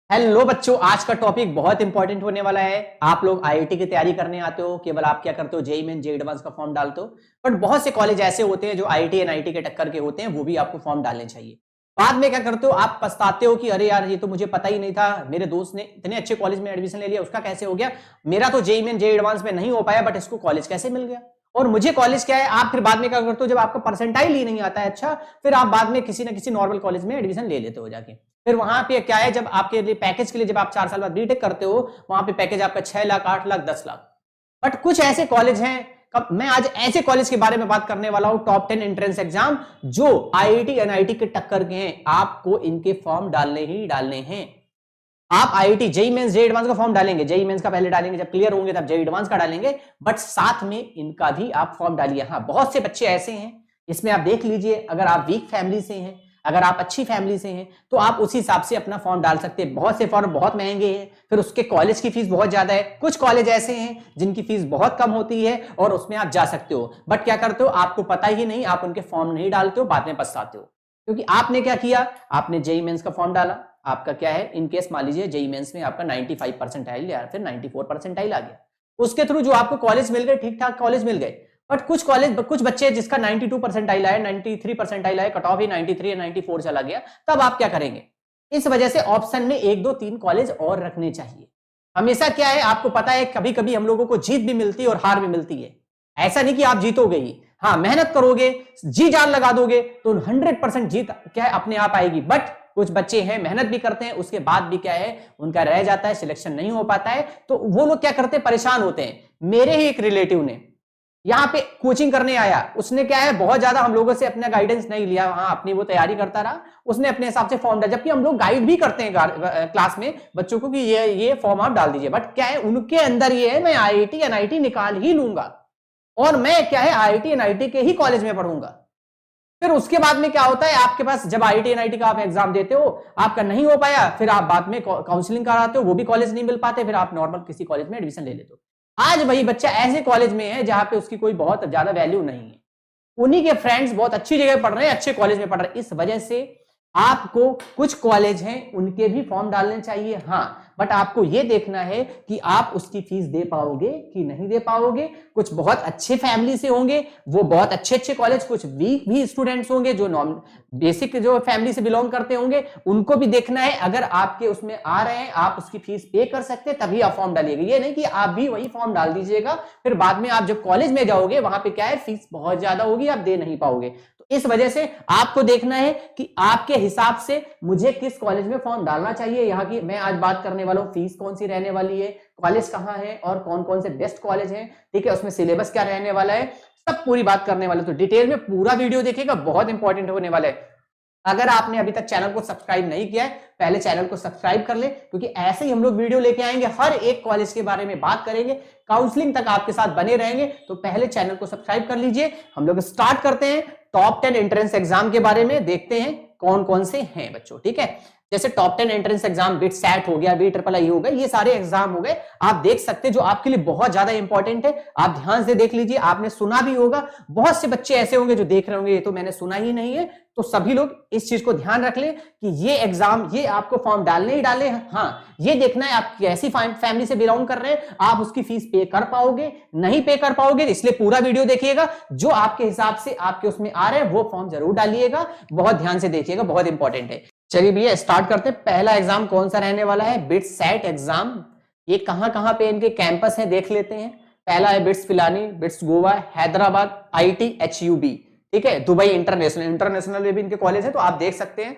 Hello बच्चों, आज का टॉपिक बहुत इंपॉर्टेंट होने वाला है। आप लोग आईआईटी की तैयारी करने आते हो, केवल आप क्या करते हो, जेईई मेन जेईई एडवांस का फॉर्म डालते हो। बट बहुत से कॉलेज ऐसे होते हैं जो आईआईटी एनआईटी के टक्कर के होते हैं, वो भी आपको फॉर्म डालने चाहिए। बाद में क्या करते हो, आप पछताते हो कि अरे यार ये तो मुझे पता ही नहीं था, मेरे दोस्त ने इतने अच्छे कॉलेज में एडमिशन ले लिया, उसका कैसे हो गया, मेरा तो जेईई मेन जेईई एडवांस में नहीं हो पाया, बट इसको कॉलेज कैसे मिल गया और मुझे कॉलेज क्या है। आप फिर बाद में क्या करते हो, जब आपका परसेंटाइल ही नहीं आता है अच्छा, फिर आप बाद में किसी ना किसी नॉर्मल कॉलेज में एडमिशन ले लेते हो जाके। फिर वहां पे क्या है, जब आपके लिए पैकेज के लिए जब आप 4 साल बाद बीटेक करते हो, वहां पे पैकेज आपका 6 लाख 8 लाख 10 लाख। बट कुछ ऐसे कॉलेज हैं, मैं आज ऐसे कॉलेज के बारे में बात करने वाला हूं, टॉप 10 एंट्रेंस एग्जाम जो आईआईटी एनआईटी के टक्कर के हैं, आपको इनके फॉर्म डालने ही डालने हैं। आप IIT JEE mains JEE advance का फॉर्म डालेंगे, जेईई मेंस का पहले डालेंगे, जब क्लियर होंगे तब जेईई एडवांस का डालेंगे, बट साथ में इनका भी आप फॉर्म डालिए। हाँ, बहुत से बच्चे ऐसे हैं, इसमें आप देख लीजिए, अगर आप वीक फैमिली से हैं, अगर आप अच्छी फैमिली से हैं, तो आप उस हिसाब से अपना फॉर्म डाल सकते हैं। बहुत से फॉर्म बहुत महंगे हैं, फिर उसके कॉलेज की फीस बहुत ज्यादा है। कुछ कॉलेज ऐसे हैं जिनकी फीस बहुत कम होती है और उसमें आप जा सकते हो, बट क्या करते हो, आपको पता ही नहीं, आप उनके फॉर्म नहीं डालते हो, बाद में पछताते हो। क्योंकि आपने क्या किया, आपने जेईई मेंस का फॉर्म डाला, आपका क्या है, इन केस मान लीजिए जेईई मेंस में आपका 95 परसेंटाइल या फिर 94 परसेंटाइल आ गया, उसके थ्रू जो आपको कॉलेज मिल गए, ठीक ठाक कॉलेज मिल गए। बट कुछ बच्चे जिसका 92 परसेंटाइल आया, 93 परसेंटाइल आया, कट ऑफ ही 93 या 94 चला गया, तब आप क्या करेंगे। इस वजह से ऑप्शन में 1 2 3 कॉलेज और रखने चाहिए। हमेशा क्या है, आपको पता है, कभी कभी हम लोगों को जीत भी मिलती है और हार भी मिलती है। ऐसा नहीं कि आप जीतोगे ही, हाँ मेहनत करोगे, जी जान लगा दोगे तो 100% जीत क्या है अपने आप आएगी। बट कुछ बच्चे हैं मेहनत भी करते हैं, उसके बाद भी क्या है, उनका रह जाता है, सिलेक्शन नहीं हो पाता है, तो वो लोग क्या करते हैं, परेशान होते हैं। मेरे ही एक रिलेटिव ने यहाँ पे कोचिंग करने आया, उसने क्या है, बहुत ज्यादा हम लोगों से अपना गाइडेंस नहीं लिया, हाँ अपनी वो तैयारी करता रहा, उसने अपने हिसाब से फॉर्म डाला, जबकि हम लोग गाइड भी करते हैं क्लास में बच्चों को कि ये फॉर्म आप डाल दीजिए। बट क्या है, उनके अंदर ये है, मैं आईआईटी एनआईटी निकाल ही लूंगा और मैं क्या है, आईआईटी एनआईटी के ही कॉलेज में पढ़ूंगा। फिर उसके बाद में क्या होता है, आपके पास जब आईआईटी एनआईटी का आप एग्जाम देते हो, आपका नहीं हो पाया, फिर आप बाद में काउंसलिंग कराते हो, वो भी कॉलेज नहीं मिल पाते, फिर आप नॉर्मल किसी कॉलेज में एडमिशन ले लेते हो। आज वही बच्चा ऐसे कॉलेज में है जहां पे उसकी कोई बहुत ज्यादा वैल्यू नहीं है, उन्हीं के फ्रेंड्स बहुत अच्छी जगह पढ़ रहे हैं, अच्छे कॉलेज में पढ़ रहे हैं। इस वजह से आपको कुछ कॉलेज हैं उनके भी फॉर्म डालने चाहिए, हाँ, बट आपको यह देखना है कि आप उसकी फीस दे पाओगे कि नहीं दे पाओगे। कुछ बहुत अच्छे फैमिली से होंगे, वो बहुत अच्छे कॉलेज, कुछ वीक भी स्टूडेंट्स होंगे जो नॉन बेसिक जो फैमिली से बिलोंग करते होंगे, उनको भी देखना है। अगर आपके उसमें आ रहे हैं, आप उसकी फीस पे कर सकते हैं, तभी आप फॉर्म डालिएगा। ये नहीं कि आप भी वही फॉर्म डाल दीजिएगा, फिर बाद में आप जब कॉलेज में जाओगे वहां पे क्या है, फीस बहुत ज्यादा होगी, आप दे नहीं पाओगे। इस वजह से आपको देखना है कि आपके हिसाब से मुझे किस कॉलेज में फॉर्म डालना चाहिए। यहाँ की मैं आज बात करने वाला हूँ, फीस कौन सी रहने वाली है, कॉलेज कहाँ है और कौन कौन से बेस्ट कॉलेज हैं, ठीक है, उसमें सिलेबस क्या रहने वाला है, सब पूरी बात करने वाले। तो डिटेल में पूरा वीडियो देखिएगा, बहुत इंपॉर्टेंट होने वाला है। अगर आपने अभी तक चैनल को सब्सक्राइब नहीं किया है, पहले चैनल को सब्सक्राइब कर ले, क्योंकि ऐसे ही हम लोग वीडियो लेके आएंगे, हर एक कॉलेज के बारे में बात करेंगे, काउंसलिंग तक आपके साथ बने रहेंगे। तो पहले चैनल को सब्सक्राइब कर लीजिए। हम लोग स्टार्ट करते हैं टॉप 10 एंट्रेंस एग्जाम के बारे में, देखते हैं कौन कौन से हैं बच्चों, ठीक है। जैसे top 10 entrance exam, BITSAT हो गया, BEEI हो गया, ये सारे एग्जाम हो गए, आप देख सकते हैं, जो आपके लिए बहुत ज्यादा इंपॉर्टेंट है। आप ध्यान से देख लीजिए, आपने सुना भी होगा, बहुत से बच्चे ऐसे होंगे जो देख रहे होंगे ये तो मैंने सुना ही नहीं है, तो सभी लोग इस चीज को ध्यान रख लें कि ये एग्जाम, ये आपको फॉर्म डालने ही डाले हैं। हाँ, ये देखना है आप कैसी फैमिली से बिलोंग कर रहे हैं, आप उसकी फीस पे कर पाओगे नहीं पे कर पाओगे, इसलिए पूरा वीडियो देखिएगा। जो आपके हिसाब से आपके उसमें आ रहे हैं वो फॉर्म जरूर डालिएगा, बहुत ध्यान से देखिएगा, बहुत इंपॉर्टेंट है। चलिए भैया स्टार्ट करते हैं। पहला एग्जाम कौन सा रहने वाला है, बिट्स सैट एग्जाम। ये कहां कहां पे इनके कैंपस है देख लेते हैं। पहला है bits Pilani, bits Goa, Hyderabad, IIT HUB, ठीक है, दुबई इंटरनेशनल में भी इनके कॉलेज है, तो आप देख सकते हैं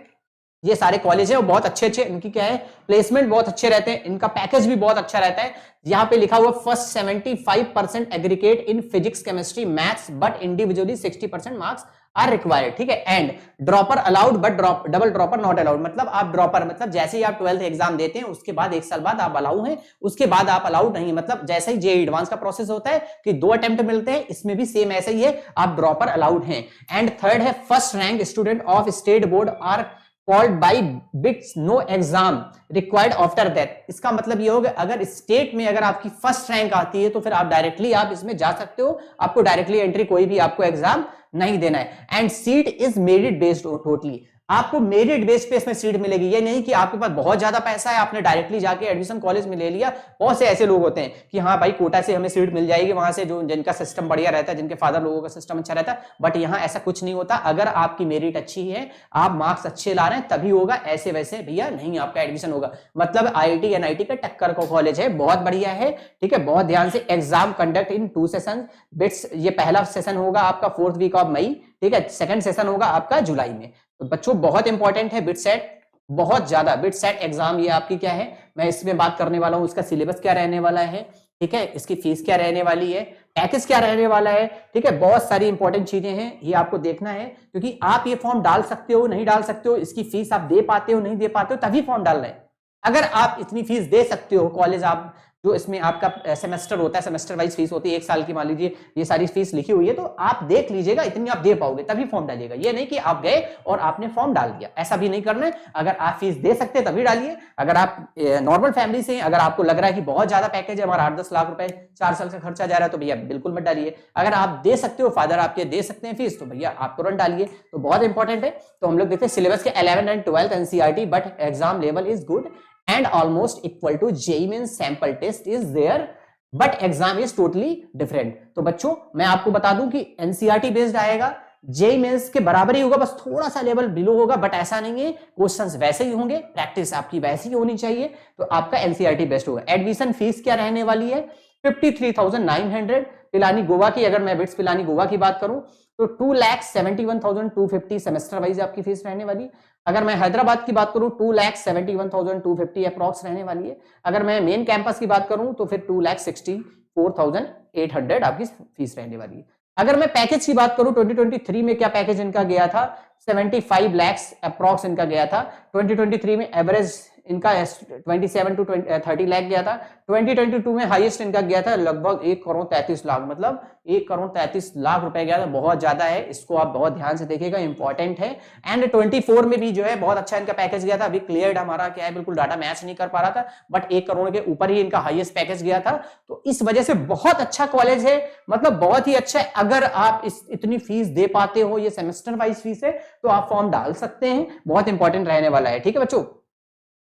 ये सारे कॉलेज है और बहुत अच्छे इनकी क्या है, प्लेसमेंट बहुत अच्छे रहते हैं, इनका पैकेज भी बहुत अच्छा रहता है। यहाँ पे लिखा हुआ first 75% aggregate in physics chemistry maths, but individually 60% marks are required, ठीक है। And dropper allowed but double dropper not allowed, मतलब आप ड्रॉपर, मतलब जैसे ही आप 12th एग्जाम देते हैं उसके बाद 1 साल बाद आप अलाउ हैं, उसके बाद आप अलाउड नहीं। मतलब जैसे ही जेईई एडवांस का प्रोसेस होता है कि 2 अटेम्प्ट मिलते हैं, इसमें भी सेम ऐसा ही है, आप ड्रॉपर अलाउड हैं। एंड थर्ड है first rank student of state board are called by BITS no exam required after that. इसका मतलब ये होगा, अगर स्टेट में अगर आपकी फर्स्ट रैंक आती है तो फिर आप डायरेक्टली आप इसमें जा सकते हो, आपको डायरेक्टली एंट्री, कोई भी आपको एग्जाम नहीं देना है। And seat is merit based totally, आपको मेरिट बेस पे इसमें सीट मिलेगी। ये नहीं कि आपके पास बहुत ज्यादा पैसा है, आपने डायरेक्टली जाके एडमिशन कॉलेज में ले लिया। बहुत से ऐसे लोग होते हैं कि हाँ भाई कोटा से हमें सीट मिल जाएगी, वहां से जो जिनका सिस्टम बढ़िया रहता है, जिनके फादर लोगों का सिस्टम अच्छा रहता है, बट यहाँ ऐसा कुछ नहीं होता। अगर आपकी मेरिट अच्छी है, आप मार्क्स अच्छे ला रहे हैं, तभी होगा, ऐसे वैसे भैया नहीं आपका एडमिशन होगा। मतलब IIT NIT का टक्कर का कॉलेज है, बहुत बढ़िया है, ठीक है। बहुत ध्यान से exam conduct in 2 session bits. ये पहला सेशन होगा आपका 4th वीक ऑफ मई, ठीक है। सेकंड सेशन होगा आपका जुलाई में। तो बच्चों बहुत इंपॉर्टेंट है बिटसेट, बहुत ज्यादा। बिटसेट एग्जाम ये आपकी क्या है, मैं इसमें बात करने वाला हूं, इसका सिलेबस क्या रहने वाला है, ठीक है, इसकी फीस क्या रहने वाली है, पैकेज क्या रहने वाला है, ठीक है। बहुत सारी इंपॉर्टेंट चीजें हैं, ये आपको देखना है, क्योंकि आप ये फॉर्म डाल सकते हो, नहीं डाल सकते हो, इसकी फीस आप दे पाते हो, नहीं दे पाते हो, तभी फॉर्म डाल रहे हैं। अगर आप इतनी फीस दे सकते हो, कॉलेज आप जो इसमें आपका सेमेस्टर होता है, सेमेस्टर वाइज फीस होती है, 1 साल की मान लीजिए ये सारी फीस लिखी हुई है, तो आप देख लीजिएगा इतनी आप दे पाओगे तभी फॉर्म डालिएगा। ये नहीं कि आप गए और आपने फॉर्म डाल दिया, ऐसा भी नहीं करना है। अगर आप फीस दे सकते हैं तभी डालिए। अगर आप नॉर्मल फैमिली से, अगर आपको लग रहा है कि बहुत ज्यादा पैकेज है, हमारा 8-10 लाख रुपए 4 साल का खर्चा जा रहा है, तो भैया बिल्कुल मत डालिए। अगर आप दे सकते हो, फादर आपके दे सकते हैं फीस, तो भैया आप तुरंत डालिए। तो बहुत इंपॉर्टेंट है। तो हम लोग देखते हैं सिलेबस के 11 and 12 NCERT, but exam level is good and almost equal to JEE Mains sample test is there, but exam is totally different। तो बच्चों मैं आपको बता दूं कि NCERT बेस्ड आएगा, JEE Mains के बराबर ही होगा, बस थोड़ा सा लेवल बिलो होगा, बट ऐसा नहीं है, क्वेश्चंस वैसे ही होंगे, प्रैक्टिस आपकी वैसी ही होनी चाहिए। तो आपका NCERT बेस्ट होगा। एडमिशन फीस क्या रहने वाली है, 53,900। पिलानी गोवा की, अगर मैं बिट्स पिलानी गोवा की बात करूं तो 2,71,250 सेमेस्टर वाइज आपकी फीस रहने वाली। अगर मैं हैदराबाद की बात करूं 2,71,250 अप्रॉक्स रहने वाली है। अगर मैं मेन कैंपस की बात करूं तो फिर 2,64,800 आपकी फीस रहने वाली है। अगर मैं पैकेज की बात करूं 2023 में क्या पैकेज इनका गया था, 75 lakhs अप्रॉक्स इनका गया था। 2023 में एवरेज इनका 27 to 30 लाख गया था। 2022 में हाईएस्ट इनका गया था लगभग 1,33,00,000, मतलब 1,33,00,000 रुपए गया था, बहुत ज्यादा है। इसको आप बहुत ध्यान से देखिएगा, इंपॉर्टेंट है। एंड 24 में भी जो है बहुत अच्छा इनका पैकेज गया था। अभी क्लियर्ड हमारा क्या है, बिल्कुल डाटा मैच नहीं कर पा रहा था, बट 1 करोड़ के ऊपर ही इनका हाईएस्ट पैकेज गया था। तो इस वजह से बहुत अच्छा कॉलेज है, मतलब बहुत ही अच्छा है। अगर आप इतनी फीस दे पाते हो, ये सेमेस्टर वाइज फीस है, तो आप फॉर्म डाल सकते हैं। बहुत इंपॉर्टेंट रहने वाला है, ठीक है बच्चों।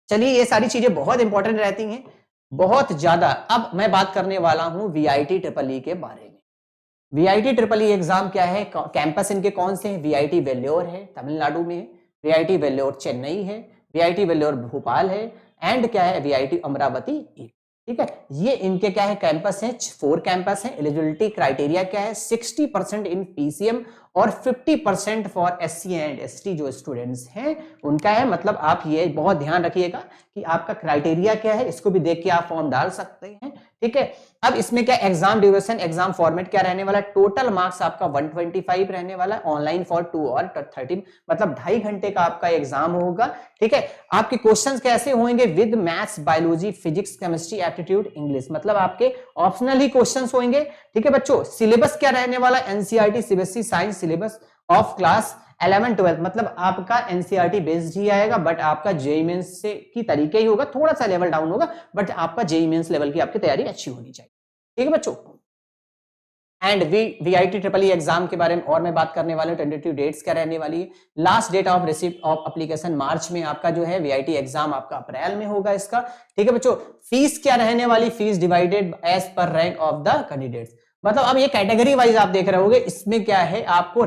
चलिए, ये सारी चीजें बहुत इंपॉर्टेंट रहती हैं, बहुत ज्यादा। अब मैं बात करने वाला हूं VIT EEE के बारे में। VIT EEE एग्जाम क्या है, कैंपस इनके कौन से हैं, VIT वेल्लोर है, तमिलनाडु में है, VIT वेल्लोर चेन्नई है, VIT वेल्लोर भोपाल है, एंड क्या है VIT अमरावती, ठीक है। ये इनके क्या है कैंपस है, 4 कैंपस है। एलिजिबिलिटी क्राइटेरिया क्या है, 60% इन PCM और 50% फॉर SC एंड ST जो स्टूडेंट्स हैं उनका है। मतलब आप ये बहुत ध्यान रखिएगा कि आपका क्राइटेरिया क्या है, इसको भी देख के आप फॉर्म डाल सकते हैं, ठीक है। अब इसमें क्या एग्जाम ड्यूरेशन, एग्जाम फॉर्मेट क्या रहने वाला है, टोटल मार्क्स आपका 125 रहने वाला है, ऑनलाइन फॉर 2 और 13, मतलब 2.5 घंटे का आपका एग्जाम होगा, ठीक है। आपके क्वेश्चंस कैसे होंगे, with maths, biology, physics, chemistry, aptitude, English, मतलब आपके ऑप्शनल ही क्वेश्चंस होंगे, ठीक है बच्चों। सिलेबस क्या रहने वाला है, NCERT CBSE science syllabus of class 11-12, मतलब आपका NCERT बेस्ड ही आएगा, बट आपका JEE मेंस से की तरीके ही होगा, थोड़ा सा लेवल डाउन होगा, बट आपका JEE मेंस लेवल की आपकी तैयारी अच्छी होनी चाहिए, ठीक है बच्चों। एंड VIT EEE एग्जाम के बारे में और मैं बात करने वाला हूं। टेंटेटिव डेट्स क्या रहने वाली है, last date of receipt of application March में आपका जो है, VIT एग्जाम आपका अप्रैल में होगा इसका, ठीक है बच्चों। फीस क्या रहने वाली, fees divided as per rank of the candidates, मतलब अब ये कैटेगरी वाइज आप देख रहे होंगे, इसमें क्या है आपको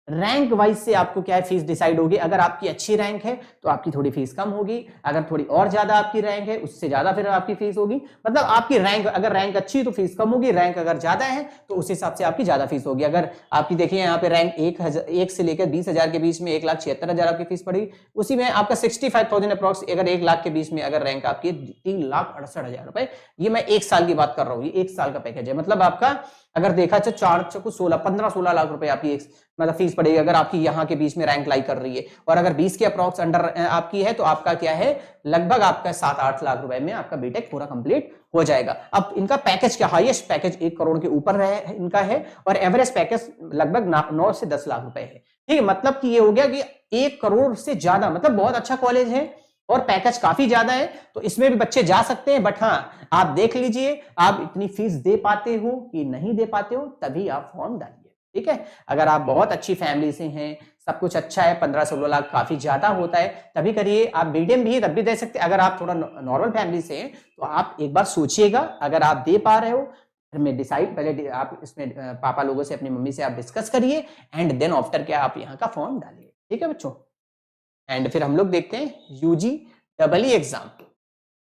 रैंक वाइज से आपको क्या है फीस डिसाइड होगी। अगर आपकी अच्छी रैंक है तो आपकी थोड़ी फीस कम होगी, अगर थोड़ी और ज्यादा आपकी रैंक है उससे ज्यादा फिर आपकी फीस होगी। मतलब आपकी रैंक, अगर रैंक अच्छी तो फीस कम होगी, रैंक अगर ज्यादा है तो उस हिसाब से आपकी ज्यादा फीस होगी। अगर आपकी देखिए यहाँ पे रैंक 1 से लेकर 20,000 के बीच में 1,76,000 आपकी फीस पड़ेगी, उसी में आपका 65,000 अप्रॉक्स, अगर 1 लाख के बीच में अगर रैंक आपकी 3,68,000 रुपए। ये मैं 1 साल की बात कर रहा हूँ, ये 1 साल का पैकेज है। मतलब आपका अगर देखा तो 15-16 लाख रुपए आपकी मतलब फीस पड़ेगी, अगर आपकी यहाँ के बीच में रैंक लाई कर रही है। और अगर 20 के अप्रॉक्स अंडर आपकी है तो आपका क्या है, लगभग आपका 7-8 लाख रुपए में आपका बीटेक पूरा कंप्लीट हो जाएगा। अब इनका पैकेज क्या, हाईएस्ट पैकेज 1 करोड़ के ऊपर इनका है, और एवरेज पैकेज लगभग 9 से 10 लाख रुपए है, ठीक है। मतलब कि ये हो गया कि 1 करोड़ से ज्यादा, मतलब बहुत अच्छा कॉलेज है और पैकेज काफी ज्यादा है, तो इसमें भी बच्चे जा सकते हैं। बट हाँ, आप देख लीजिए आप इतनी फीस दे पाते हो कि नहीं दे पाते हो, तभी आप फॉर्म डालिए, ठीक है। अगर आप बहुत अच्छी फैमिली से हैं, सब कुछ अच्छा है, 15-16 लाख काफी ज्यादा होता है, तभी करिए। आप मीडियम भी तब भी दे सकते हैं। अगर आप थोड़ा नॉर्मल फैमिली से हैं तो आप एक बार सोचिएगा, अगर आप दे पा रहे हो में डिसाइड, पहले आप इसमें पापा लोगों से, अपनी मम्मी से आप डिस्कस करिए एंड देन आफ्टर क्या आप यहाँ का फॉर्म डालिए, ठीक है बच्चों। एंड फिर हम लोग देखते हैं यूजी डबल ई एग्जाम,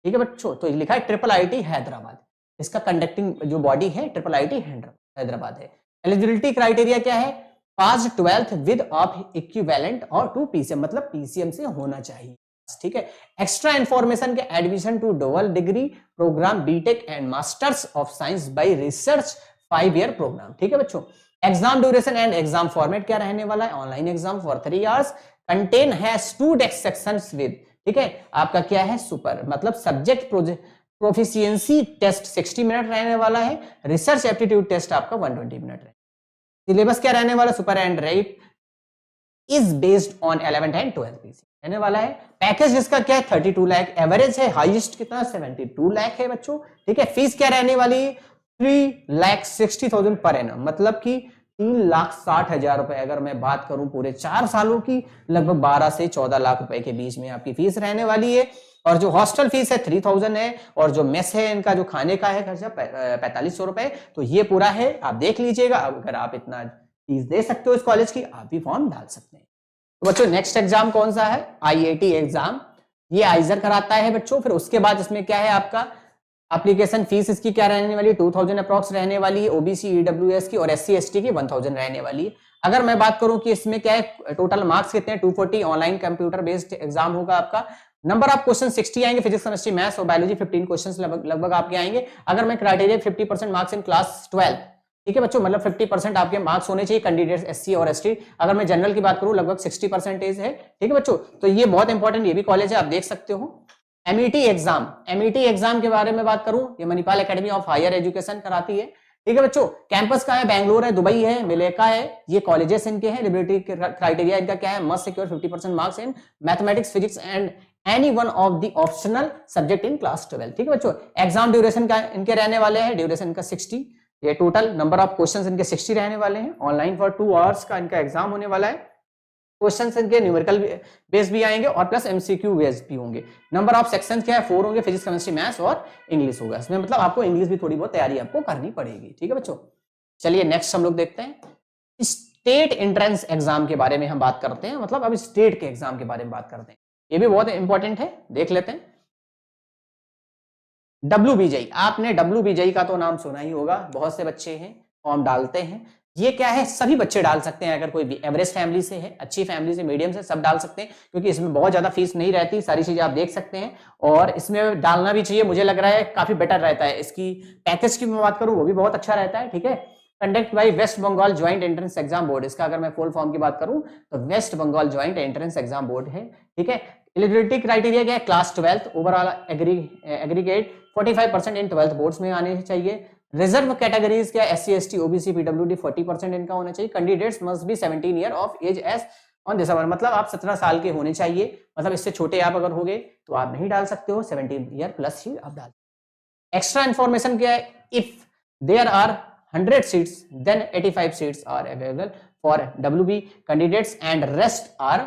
ठीक है बच्चों। तो लिखा है ट्रिपल आईटी हैदराबाद, इसका कंडक्टिंग जो बॉडी है ट्रिपल आईटी हैदराबाद है। एलिजिबिलिटी क्राइटेरिया क्या है? पास 12th विद ऑफ इक्विवेलेंट और 2 पीसीएम, मतलब पीसीएम से होना चाहिए, ठीक है। एक्स्ट्रा इंफॉर्मेशन के admission to double degree programme BTech and masters of science by research 5 year programme, ठीक है बच्चों। Exam duration and exam format क्या रहने वाला है? Online exam for 3 hours, content has 2 desk sections with, ठीक है। आपका क्या है? सुपर, मतलब सब्जेक्ट प्रोफिशिएंसी टेस्ट 60 मिनट रहने वाला है, रिसर्च एप्टीट्यूड टेस्ट आपका 120 मिनट है। सिलेबस क्या रहने वाला? Super and rate is based on 11th and 12th PC रहने वाला है। पैकेज इसका क्या है? 32 लाख, एवरेज है, हाईएस्ट कितना? 72 लाख है बच्चों, ठीक है। फीस क्या रहने वाली? 3,60,000 पर एनम, मतलब कि 3,60,000 रुपए। अगर मैं बात करूं पूरे 4 सालों की, लगभग 12 से 14 लाख रुपए के बीच में आपकी फीस रहने वाली है। और जो हॉस्टल फीस है 3,000 है, और जो मेस है इनका जो खाने का है खर्चा 4,500 रुपए। तो ये पूरा है, आप देख लीजिएगा। अगर आप इतना फीस दे सकते हो इस कॉलेज की, आप भी फॉर्म डाल सकते हैं। तो बच्चों नेक्स्ट एग्जाम कौन सा है? आईआईटी एग्जाम, ये आइजर कराता है बच्चों। फिर उसके बाद इसमें क्या है आपका एप्लीकेशन फीस, इसकी क्या रहने वाली है? 2,000 अप्रॉक्स रहने वाली है। ओबीसी ईडब्ल्यूएस की और एससी एसटी की 1,000 रहने वाली है। अगर मैं बात करूं कि इसमें क्या है, टोटल मार्क्स कितने हैं? 240, ऑनलाइन कंप्यूटर बेस्ड एग्जाम होगा आपका। नंबर ऑफ क्वेश्चन 60 आएंगे, फिजिक्स केमिस्ट्री मैथ्स और बायोलॉजी 15 क्वेश्चन लगभग आपके आएंगे। अगर मैं क्राइटेरिया 50% मार्क्स इन क्लास 12, ठीक है बच्चों, मतलब 50% आपके मार्क्स होने चाहिए कैंडिडेट्स एससी और एसटी। अगर मैं जनरल की बात करूं लगभग 60% है, ठीक है बच्चों। तो ये बहुत इंपॉर्टेंट, ये भी कॉलेज है, आप देख सकते हो। एमईटी एग्जाम, एमईटी एग्जाम के बारे में बात करूं, ये Manipal Academy of Higher Education कराती है, ठीक है बच्चों। कैंपस का है बेंगलोर है, दुबई है, मिलेका है, ये कॉलेजेस इनके हैं। एलिजिबिलिटी क्राइटेरिया इनका क्या है? Must secure 50% marks in mathematics, physics and any one of the optional subject in class 12, ठीक है बच्चों। एग्जाम ड्यूरेशन का इनके रहने वाले हैं, ड्यूरेशन का 60, ये टोटल नंबर ऑफ क्वेश्चंस इनके 60 रहने वाले हैं। ऑनलाइन फॉर 2 आवर्स का इनका एग्जाम होने वाला है। क्वेश्चंस इनके न्यूमेरिकल बेस भी आएंगे और प्लस एमसीक्यू बेस भी होंगे। नंबर ऑफ सेक्शंस क्या है? 4 होंगे, फिजिक्स केमिस्ट्री मैथ्स और इंग्लिश होगा इसमें, मतलब आपको इंग्लिश भी थोड़ी बहुत तैयारी आपको करनी पड़ेगी, ठीक है बच्चों। चलिए नेक्स्ट हम लोग देखते हैं स्टेट एंट्रेंस एग्जाम के बारे में हम बात करते हैं, मतलब अब स्टेट के एग्जाम के बारे में बात करते हैं, ये भी बहुत इंपॉर्टेंट है, देख लेते हैं। डब्ल्यूबीजेई, आपने डब्ल्यूबीजेई का तो नाम सुना ही होगा, बहुत से बच्चे हैं फॉर्म डालते हैं। ये क्या है? सभी बच्चे डाल सकते हैं, अगर कोई भी एवरेज फैमिली से है, अच्छी फैमिली से, मीडियम से, सब डाल सकते हैं, क्योंकि इसमें बहुत ज्यादा फीस नहीं रहती, सारी चीजें आप देख सकते हैं। और इसमें डालना भी चाहिए, मुझे लग रहा है काफी बेटर रहता है। इसकी पैकेज की मैं बात करूं वो भी बहुत अच्छा रहता है, ठीक है। Conduct by West Bengal Joint Entrance Exam Board, इसका अगर मैं फुल फॉर्म की बात करूं तो West Bengal Joint Entrance Exam Board है, ठीक है। एलिजिबिलिटी क्राइटेरिया क्या है? Class 12 overall aggregate 45% in 12th boards में आने चाहिए। रिजर्व कैटेगरीज क्या? एससी एसटी ओबीसी पीडब्ल्यूडी 40% इनका होना चाहिए। Candidates must be 17 year of age age on this, मतलब आप 17 साल के होने चाहिए, मतलब इससे छोटे आप अगर हो गए तो आप नहीं डाल सकते हो, 17 ईयर प्लस ही आप डाल। एक्स्ट्रा इंफॉर्मेशन क्या है? If there are 100 seats then 85 seats are available for WB candidates and rest are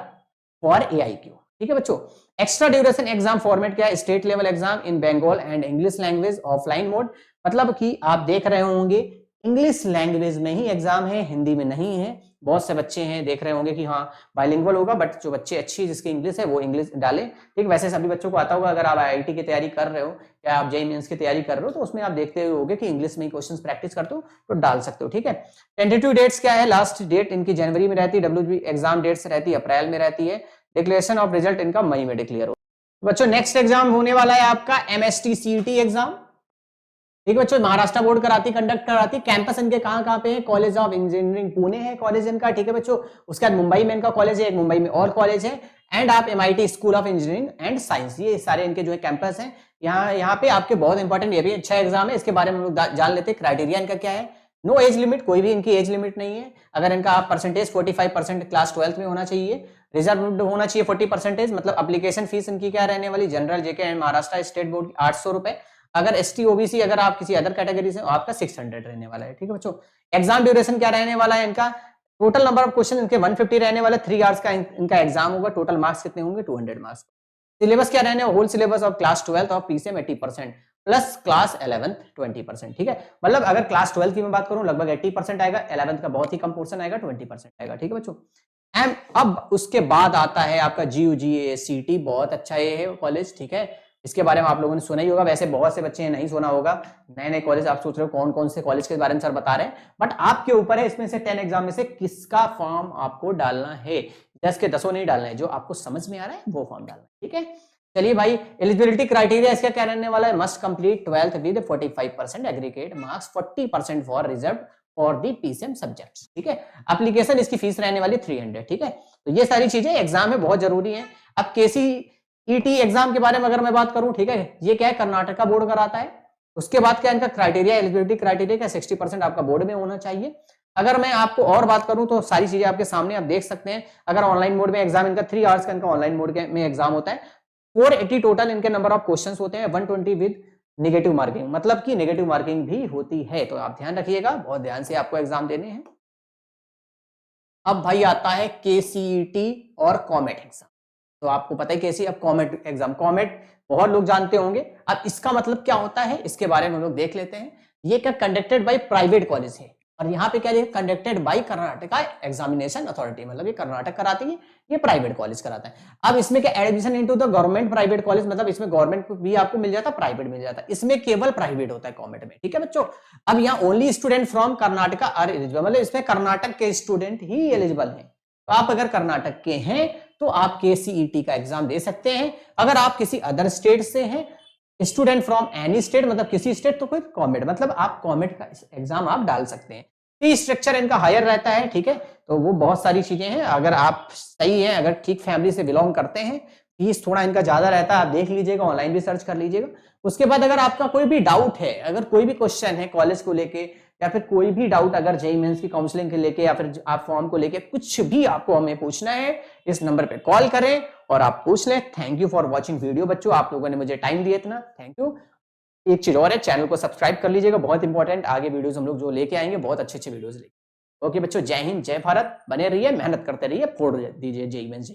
for AIQ, ठीक है बच्चों। एक्स्ट्रा ड्यूरेशन एग्जाम फॉर्मेट क्या है? State level exam in Bengal and English language offline mode, मतलब कि आप देख रहे होंगे इंग्लिश लैंग्वेज में ही एग्जाम है, हिंदी में नहीं है। बहुत से बच्चे हैं देख रहे होंगे कि हाँ बाइलिंगुअल होगा, बट जो बच्चे अच्छी जिसकी इंग्लिश है वो इंग्लिश डालें, ठीक। वैसे सभी बच्चों को आता होगा, अगर आप आईआईटी की तैयारी कर रहे हो या आप जेईई मेंस की तैयारी कर रहे हो तो उसमें आप देखते होंगे कि इंग्लिश में ही क्वेश्चंस प्रैक्टिस करते हो तो डाल सकते हो, ठीक है। टेंटेटिव डेट्स क्या है? लास्ट डेट इनकी जनवरी में रहती है, डब्ल्यूबी एग्जाम डेट्स रहती है अप्रैल में रहती है, डिक्लेरेशन ऑफ रिजल्ट इनका मई में डिक्लेयर हो। बच्चों नेक्स्ट एग्जाम होने वाला है आपका एमएसटी सीईटी एग्जाम, ठीक है बच्चों। महाराष्ट्र बोर्ड कराती, कंडक्ट कराती। कैंपस इनके कहां पे है? कॉलेज ऑफ इंजीनियरिंग पुणे है कॉलेज इनका, ठीक है बच्चों। उसके बाद मुंबई में इनका कॉलेज है, एक मुंबई में और कॉलेज है, एंड आप MIT school of engineering and science, ये सारे इनके जो है कैंपस हैं। यहाँ पे आपके बहुत इंपॉर्टेंट, ये भी अच्छा एग्जाम है, इसके बारे में हम लोग जान लेते हैं। क्राइटेरिया इनका क्या है? नो एज लिमिट, कोई भी इनकी एज लिमिट नहीं है। अगर इनका आप परसेंटेज 45% क्लास 12 में होना चाहिए, रिजर्व होना चाहिए 40%, मतलब एप्लीकेशन फीस इनकी क्या रहने वाली? General JK and Maharashtra state board 800 रुपए। अगर एसटी ओबीसी अगर आप किसी अदर कैटेगरी से आपका 600 रहने वाला है, ठीक है बच्चों। एग्जाम ड्यूरेशन क्या रहने वाला है इनका? टोटल नंबर ऑफ क्वेश्चन इनके 150 रहने वाले, 3 आवर्स का इनका एग्जाम होगा। टोटल मार्क्स कितने होंगे? 200 मार्क्स। सिलेबस क्या रहने वाला? Whole syllabus of class 12 of PCM 80% plus class 11 20%। ठीक है, मतलब अगर क्लास 12 की मैं बात करूं लगभग 80% आएगा, 11th का बहुत ही कम पोर्शन आएगा, 20% आएगा। ठीक है बच्चों। एंड अब उसके बाद आता है आपका GUGACT, बहुत अच्छा ये है कॉलेज। ठीक है, इसके बारे में आप लोगों ने सुना ही होगा, वैसे बहुत से बच्चे नहीं सुना होगा। नए नए कॉलेज आप सोच रहे हो कौन कौन से कॉलेज के बारे में सर बता रहे हैं, बट आपके ऊपर है इसमें से 10 एग्जाम में से किसका फॉर्म आपको डालना है। 10 के 10 नहीं डालना है, जो आपको समझ में आ रहा है वो फॉर्म डालना है। ठीक है, चलिए भाई, एलिजिबिलिटी क्राइटेरिया इसका क्या रहने वाला है? Must complete 12th with 45% aggregate marks, 40% for reserve for the PCM subjects. ठीक है, एप्लीकेशन इसकी फीस रहने वाली 300। ठीक है, तो ये सारी चीजें एग्जाम में बहुत जरूरी है। अब KCET एग्जाम के बारे में अगर मैं बात करूं, ठीक है, ये क्या है? कर्नाटका बोर्ड कराता है। उसके बाद क्या इनका क्राइटेरिया, एलिजिबिलिटी क्राइटेरिया क्या? 60% आपका बोर्ड में होना चाहिए। अगर मैं आपको और बात करूं तो सारी चीजें आपके सामने आप देख सकते हैं। अगर ऑनलाइन मोड में एग्जाम इनका 3 आवर्स का इनका ऑनलाइन मोड में एग्जाम होता है। 480 टोटल इनके नंबर ऑफ क्वेश्चंस होते हैं, 120 विद नेगेटिव मार्किंग, मतलब कि नेगेटिव मार्किंग भी होती है, तो आप ध्यान रखिएगा, बहुत ध्यान से आपको एग्जाम देने हैं। अब भाई आता है KCET और कॉमेट एग्जाम। तो आपको पता है कैसी, अब कॉमेट एग्जाम, कॉमेट बहुत लोग जानते होंगे। अब इसका मतलब क्या होता है इसके बारे में हम लोग देख लेते हैं। ये क्या कंडक्टेड बाय प्राइवेट कॉलेज है, और यहाँ पे क्या है? Conducted by Karnataka examination authority, मतलब ये कर्नाटक कराती है, ये प्राइवेट कॉलेज कराता है। अब इसमें क्या? Admission into the government private college, मतलब इसमें गवर्नमेंट भी आपको मिल जाता है, प्राइवेट मिल जाता है, इसमें केवल प्राइवेट होता है कॉमेट में। ठीक है बच्चों, अब यहाँ only student from Karnataka are eligible, मतलब इसमें कर्नाटक के स्टूडेंट ही एलिजिबल है। तो आप अगर कर्नाटक के हैं तो आप KCET का एग्जाम दे सकते हैं। अगर आप किसी अदर स्टेट से हैं, स्टूडेंट फ्रॉम एनी स्टेट, मतलब किसी स्टेट, तो फिर कॉमेट, मतलब आप कॉमेट का एग्जाम आप डाल सकते हैं। फी स्ट्रक्चर इनका हायर रहता है। ठीक है, तो वो बहुत सारी चीजें हैं, अगर आप सही है, अगर ठीक फैमिली से बिलोंग करते हैं, फीस थोड़ा इनका ज्यादा रहता है, आप देख लीजिएगा, ऑनलाइन भी सर्च कर लीजिएगा। उसके बाद अगर आपका कोई भी डाउट है, अगर कोई भी क्वेश्चन है कॉलेज को लेके, या फिर कोई भी डाउट अगर JEE मेंस की काउंसलिंग के लेके, या फिर आप फॉर्म को लेके कुछ भी आपको हमें पूछना है, इस नंबर पे कॉल करें और आप पूछ लें। Thank you for watching video बच्चों, आप लोगों ने मुझे टाइम दिया इतना, थैंक यू। एक चीज और है, चैनल को सब्सक्राइब कर लीजिएगा, बहुत इंपॉर्टेंट, आगे वीडियोस हम लोग जो लेके आएंगे बहुत अच्छे अच्छे वीडियोस लेके। ओके बच्चों, जय हिंद जय भारत, बने रहिए, मेहनत करते रहिए, फोड़ दीजिए JEE मेंस।